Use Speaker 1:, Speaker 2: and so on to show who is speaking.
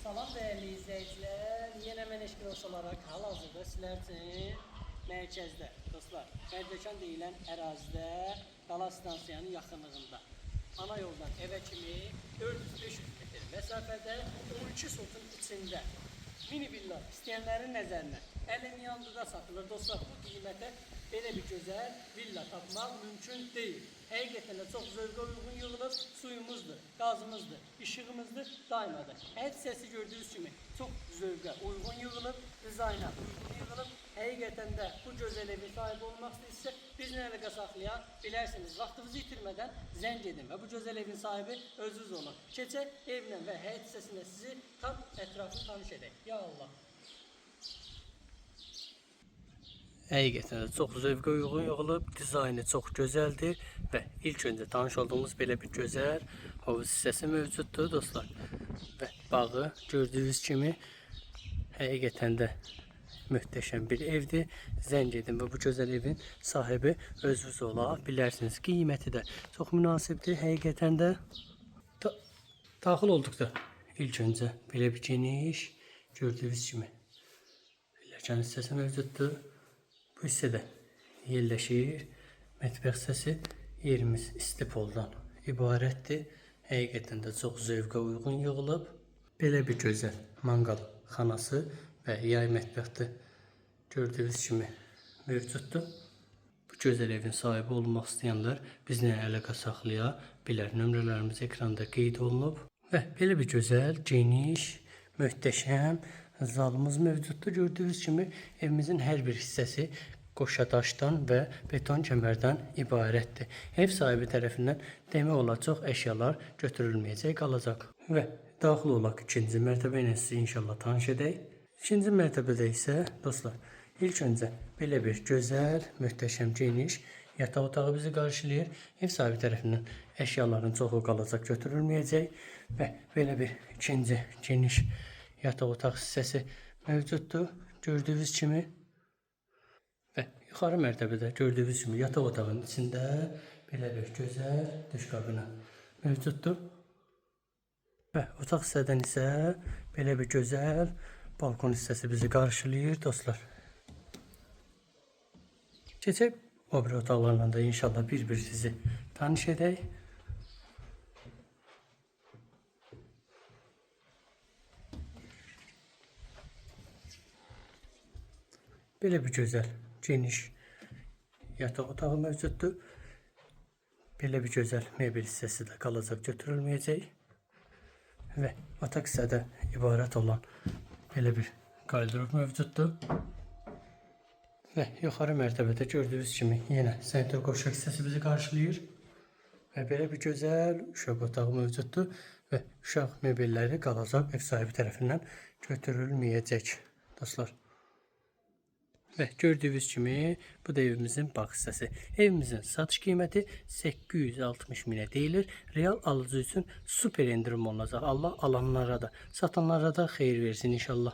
Speaker 1: Salam değerli izleyiciler. Yine mən eşkil olarak hal-hazırda sizlər üçün mərkəzdə, dostlar, Mərdəkan deyilən ərazidə Qala stansiyanın yaxınlığında ana yoldan evə kimi 400-500 metr məsafədə 12 sotun içində mini villa istəyənlərin nəzərinə 50 milyonda satılır. Dostlar, bu qiymətə belə bir gözəl villa tapmaq mümkün deyil. Həqiqətən də çox zövqə uyğun yığılıb, suyumuzdur, qazımızdır, işığımızdır, daymadır. Hər hissəsi gördüyünüz kimi çox zövqə uyğun yığılıb, dizayna uyğun yığılıb. Həqiqətən də bu gözəl evin sahibi olmaq istəyirsə, bizlə əlaqə saxlaya bilərsiniz. Vaxtınızı itirmədən zəng edin və bu gözəl evin sahibi özünüz olun. Keçək evlə və həyət hissəsində sizi tam ətraflı tanış edək. Ya Allah. Həqiqətən də çox zövqə uyğun yığılıb, dizaynı çox gözəldir və ilk öncə tanış olduğumuz belə bir gözəl hovuz hissəsi mövcuddur dostlar. Və bağı gördüyünüz kimi həqiqətən də möhtəşəm bir evdir. Zəng edin və bu gözəl evin sahibi özünüz ola bilərsiniz. Qiyməti də çox münasibdir. Həqiqətən də daxil olduqda ilk öncə belə bir geniş gördüyünüz kimi pilləkən hissəsi mövcuddur. Bu hissədə yerləşir. Mətbəx hissəsi yerimiz istipoldan ibarətdir. Həqiqətən də çox zövqə uyğun yığılıb. Belə bir gözəl manqal xanası və yay mətbəxdə gördüyünüz kimi mövcuddur. Bu gözəl evin sahibi olmaq istəyənlər bizlə əlaqə saxlaya bilər. Nömrələrimiz ekranda qeyd olunub və belə bir gözəl, geniş, möhtəşəm zalımız mövcuddur. Gördüyünüz kimi evimizin hər bir hissəsi qoşa daşdan və beton kəmərdən ibarətdir. Ev sahibi tərəfindən demək olar çox əşyalar götürülməyəcək, qalacaq. Və daxil olaq ikinci mərtəbə ilə sizi inşallah tanış edək. İkinci mərtəbədə isə dostlar, ilk öncə belə bir gözəl, möhtəşəm, geniş yataq otağı bizi qarşılayır. Ev sahibi tərəfindən əşyaların çoxu qalacaq, götürülməyəcək və belə bir ikinci geniş yataq otaq hissəsi mövcuddur. Gördüyünüz kimi və yuxarı mərtəbədə gördüyünüz kimi yataq otağının içində belə bir gözəl duş kabini mövcuddur. Və otaq hissədən isə belə bir gözəl balkon hissəsi bizi qarşılayır dostlar. Keçək o bir otaqlarla da inşallah bir-bir sizi tanış edək. Belə bir gözəl, geniş yataq otağı mövcuddur. Belə bir gözəl mebel hissəsi də qalacaq, götürülməyəcək. Və otaq hissədə ibarət olan belə bir qardırop mövcuddur. Və yuxarı mərtəbədə gördüyünüz kimi yenə sanitar qoşaq hissəsi bizi qarşılayır. Və belə bir gözəl uşaq otağı mövcuddur. Və uşaq mebelləri qalacaq, ev sahibi tərəfindən götürülməyəcək dostlar. Və gördüyünüz kimi bu da evimizin bağ hissəsi. Evimizin satış qiyməti 860 minə deyilir. Real alıcı üçün super endirim olacaq. Allah alanlara da, satanlara da xeyir versin inşallah.